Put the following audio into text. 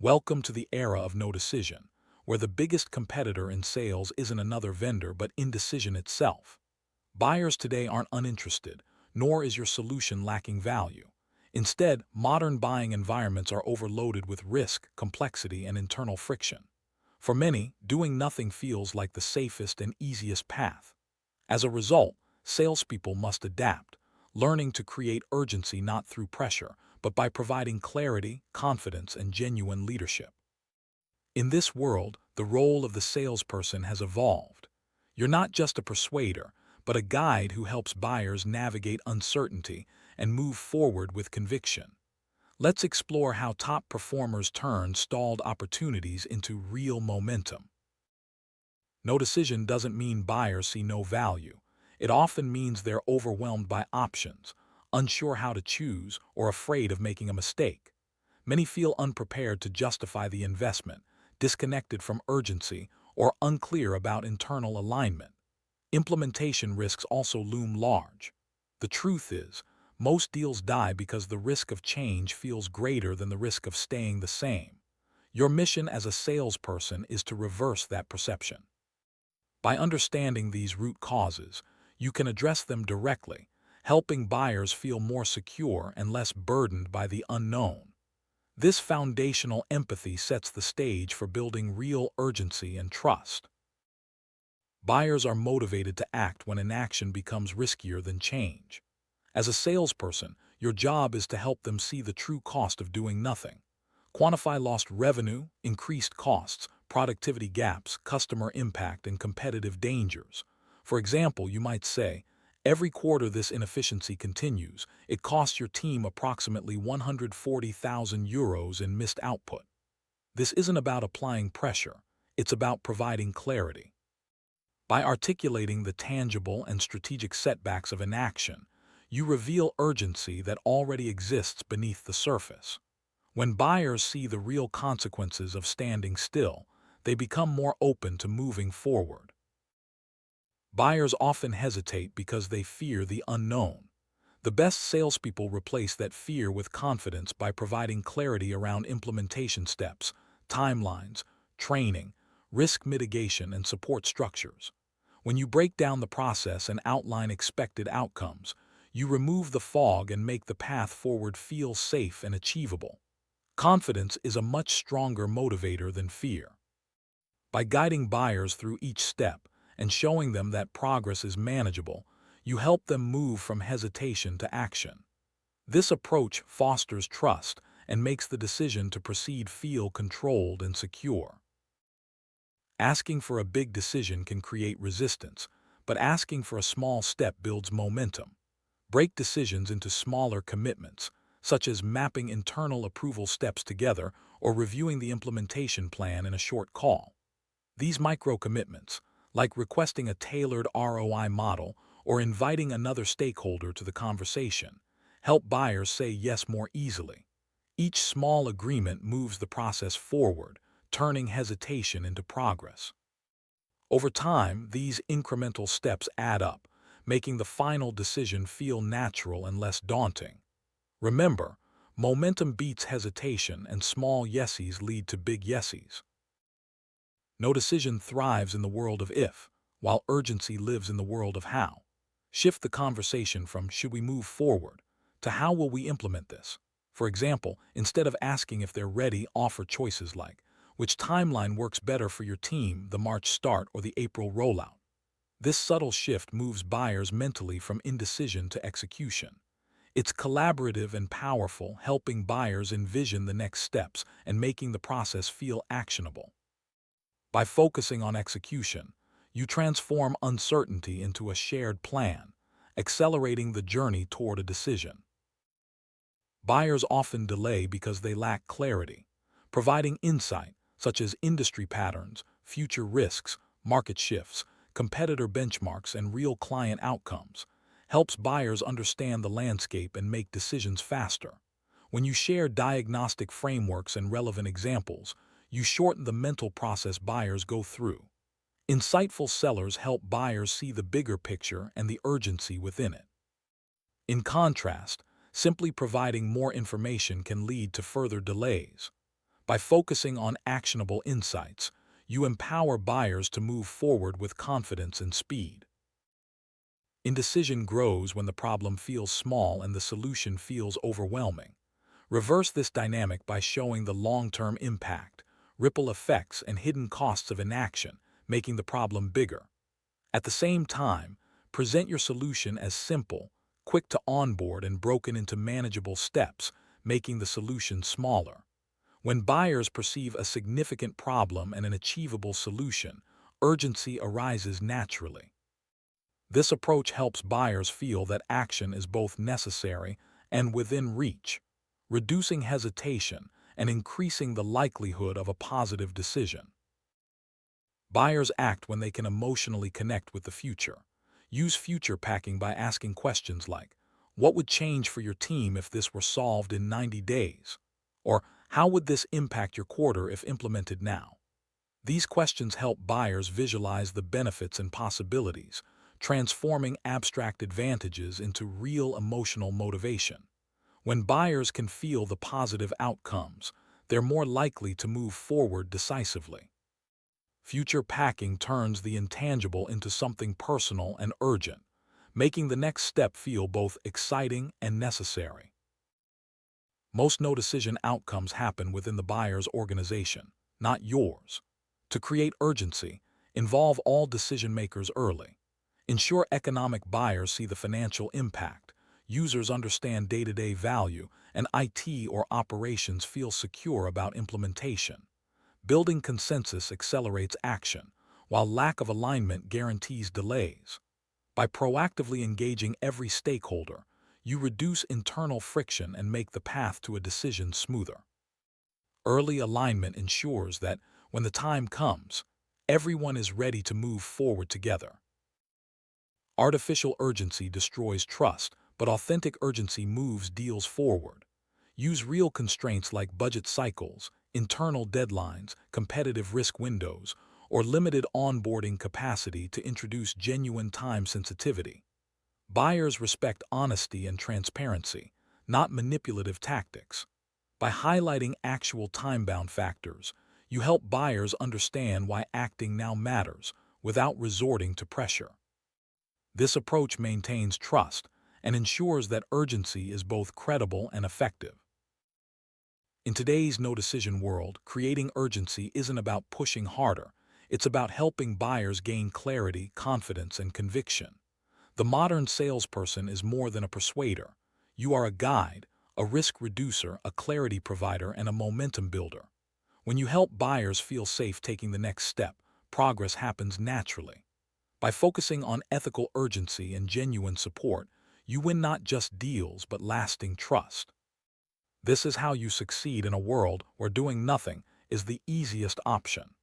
Welcome to the era of no decision, where the biggest competitor in sales isn't another vendor but indecision itself. Buyers today aren't uninterested, nor is your solution lacking value. Instead, modern buying environments are overloaded with risk, complexity, and internal friction. For many, doing nothing feels like the safest and easiest path. As a result, salespeople must adapt, learning to create urgency not through pressure, but by providing clarity, confidence, and genuine leadership. In this world, the role of the salesperson has evolved. You're not just a persuader, but a guide who helps buyers navigate uncertainty and move forward with conviction. Let's explore how top performers turn stalled opportunities into real momentum. No decision doesn't mean buyers see no value. It often means they're overwhelmed by options, unsure how to choose, or afraid of making a mistake. Many feel unprepared to justify the investment, disconnected from urgency, or unclear about internal alignment. Implementation risks also loom large. The truth is, most deals die because the risk of change feels greater than the risk of staying the same. Your mission as a salesperson is to reverse that perception. By understanding these root causes, you can address them directly, helping buyers feel more secure and less burdened by the unknown. This foundational empathy sets the stage for building real urgency and trust. Buyers are motivated to act when inaction becomes riskier than change. As a salesperson, your job is to help them see the true cost of doing nothing. Quantify lost revenue, increased costs, productivity gaps, customer impact, and competitive dangers. For example, you might say, every quarter this inefficiency continues, it costs your team approximately €140,000 in missed output. This isn't about applying pressure, it's about providing clarity. By articulating the tangible and strategic setbacks of inaction, you reveal urgency that already exists beneath the surface. When buyers see the real consequences of standing still, they become more open to moving forward. Buyers often hesitate because they fear the unknown. The best salespeople replace that fear with confidence by providing clarity around implementation steps, timelines, training, risk mitigation, and support structures. When you break down the process and outline expected outcomes, you remove the fog and make the path forward feel safe and achievable. Confidence is a much stronger motivator than fear. By guiding buyers through each step and showing them that progress is manageable, you help them move from hesitation to action. This approach fosters trust and makes the decision to proceed feel controlled and secure. Asking for a big decision can create resistance, but asking for a small step builds momentum. Break decisions into smaller commitments, such as mapping internal approval steps together or reviewing the implementation plan in a short call. These micro-commitments, like requesting a tailored ROI model or inviting another stakeholder to the conversation, help buyers say yes more easily. Each small agreement moves the process forward, turning hesitation into progress. Over time, these incremental steps add up, making the final decision feel natural and less daunting. Remember, momentum beats hesitation and small yeses lead to big yeses. No decision thrives in the world of if, while urgency lives in the world of how. Shift the conversation from should we move forward to how will we implement this. For example, instead of asking if they're ready, offer choices like, which timeline works better for your team, the March start or the April rollout? This subtle shift moves buyers mentally from indecision to execution. It's collaborative and powerful, helping buyers envision the next steps and making the process feel actionable. By focusing on execution, you transform uncertainty into a shared plan, accelerating the journey toward a decision. Buyers often delay because they lack clarity. Providing insight, such as industry patterns, future risks, market shifts, competitor benchmarks, and real client outcomes, helps buyers understand the landscape and make decisions faster. When you share diagnostic frameworks and relevant examples, you shorten the mental process buyers go through. Insightful sellers help buyers see the bigger picture and the urgency within it. In contrast, simply providing more information can lead to further delays. By focusing on actionable insights, you empower buyers to move forward with confidence and speed. Indecision grows when the problem feels small and the solution feels overwhelming. Reverse this dynamic by showing the long-term impact, ripple effects, and hidden costs of inaction, making the problem bigger. At the same time, present your solution as simple, quick to onboard, and broken into manageable steps, making the solution smaller. When buyers perceive a significant problem and an achievable solution, urgency arises naturally. This approach helps buyers feel that action is both necessary and within reach, reducing hesitation and increasing the likelihood of a positive decision. Buyers act when they can emotionally connect with the future. Use future packing by asking questions like, "What would change for your team if this were solved in 90 days?" Or, "How would this impact your quarter if implemented now?" These questions help buyers visualize the benefits and possibilities, transforming abstract advantages into real emotional motivation. When buyers can feel the positive outcomes, they're more likely to move forward decisively. Future packing turns the intangible into something personal and urgent, making the next step feel both exciting and necessary. Most no-decision outcomes happen within the buyer's organization, not yours. To create urgency, involve all decision-makers early. Ensure economic buyers see the financial impact, users understand day-to-day value, and IT or operations feel secure about implementation. Building consensus accelerates action, while lack of alignment guarantees delays. By proactively engaging every stakeholder, you reduce internal friction and make the path to a decision smoother. Early alignment ensures that, when the time comes, everyone is ready to move forward together. Artificial urgency destroys trust, but authentic urgency moves deals forward. Use real constraints like budget cycles, internal deadlines, competitive risk windows, or limited onboarding capacity to introduce genuine time sensitivity. Buyers respect honesty and transparency, not manipulative tactics. By highlighting actual time-bound factors, you help buyers understand why acting now matters without resorting to pressure. This approach maintains trust and ensures that urgency is both credible and effective. In today's no-decision world, creating urgency isn't about pushing harder. It's about helping buyers gain clarity, confidence, and conviction. The modern salesperson is more than a persuader. You are a guide, a risk reducer, a clarity provider, and a momentum builder. When you help buyers feel safe taking the next step, progress happens naturally. By focusing on ethical urgency and genuine support, you win not just deals but lasting trust. This is how you succeed in a world where doing nothing is the easiest option.